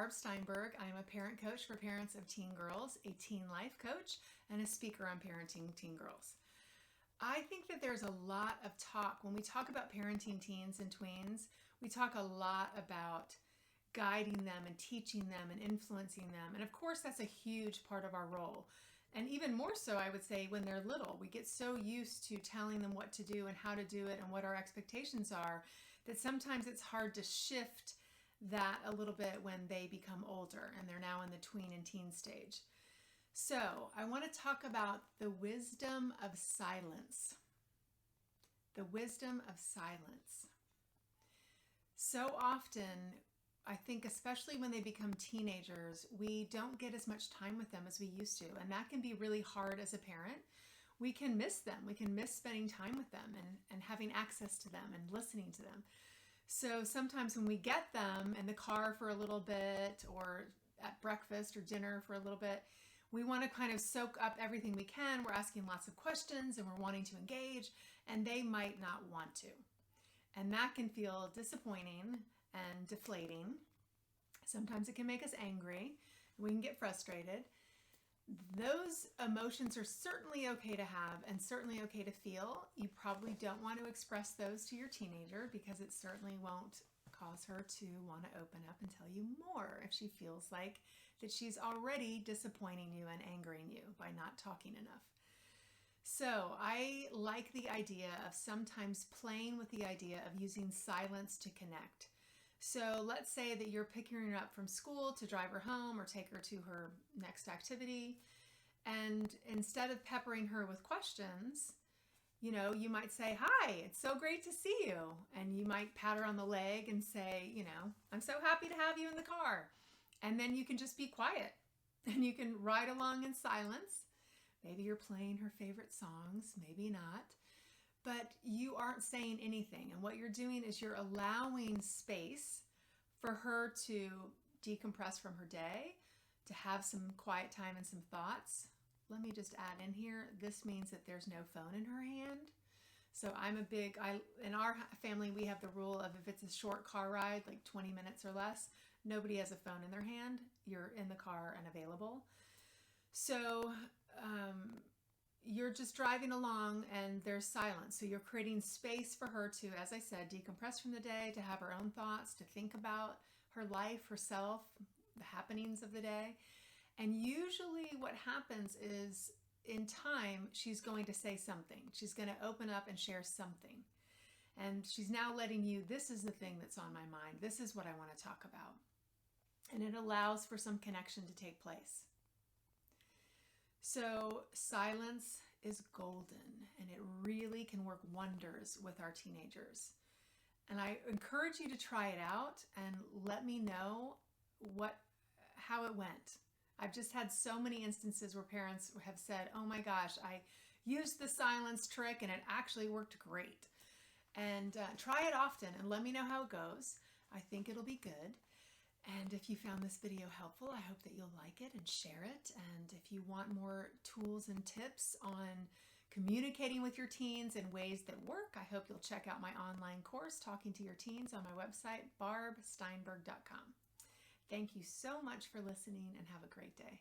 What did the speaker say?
Barb Steinberg. I am a parent coach for parents of teen girls, a teen life coach, and a speaker on parenting teen girls. I think that there's a lot of talk. When we talk about parenting teens and tweens, we talk a lot about guiding them and teaching them and influencing them. And of course, that's a huge part of our role. And even more so, I would say, when they're little, we get so used to telling them what to do and how to do it and what our expectations are that sometimes it's hard to shift that a little bit when they become older and they're now in the tween and teen stage. So I want to talk about the wisdom of silence. The wisdom of silence. So often, I think especially when they become teenagers, we don't get as much time with them as we used to. And that can be really hard as a parent. We can miss them. We can miss spending time with them and having access to them and listening to them. So sometimes when we get them in the car for a little bit or at breakfast or dinner for a little bit, we want to kind of soak up everything we can. We're asking lots of questions and we're wanting to engage, and they might not want to. And that can feel disappointing and deflating. Sometimes it can make us angry. We can get frustrated. Those emotions are certainly okay to have and certainly okay to feel. You probably don't want to express those to your teenager because it certainly won't cause her to want to open up and tell you more if she feels like that she's already disappointing you and angering you by not talking enough. So I like the idea of sometimes playing with the idea of using silence to connect. So let's say that you're picking her up from school to drive her home or take her to her next activity. And instead of peppering her with questions, you might say, "Hi, it's so great to see you." And you might pat her on the leg and say, "I'm so happy to have you in the car." And then you can just be quiet and you can ride along in silence. Maybe you're playing her favorite songs, maybe not. But you aren't saying anything. And what you're doing is you're allowing space for her to decompress from her day, to have some quiet time and some thoughts. Let me just add in here, this means that there's no phone in her hand. So in our family, we have the rule of if it's a short car ride, like 20 minutes or less, nobody has a phone in their hand. You're in the car and available. So, you're just driving along and there's silence. So you're creating space for her to, as I said, decompress from the day, to have her own thoughts, to think about her life, herself, the happenings of the day. And usually what happens is in time, she's going to say something. She's going to open up and share something. And she's now letting you, this is the thing that's on my mind. This is what I want to talk about. And it allows for some connection to take place. So silence is golden, and it really can work wonders with our teenagers. And I encourage you to try it out and let me know how it went. I've just had so many instances where parents have said, "Oh my gosh, I used the silence trick and it actually worked great." And try it often and let me know how it goes. I think it'll be good. And if you found this video helpful, I hope that you'll like it and share it. And if you want more tools and tips on communicating with your teens in ways that work, I hope you'll check out my online course, Talking to Your Teens, on my website, barbsteinberg.com. Thank you so much for listening and have a great day.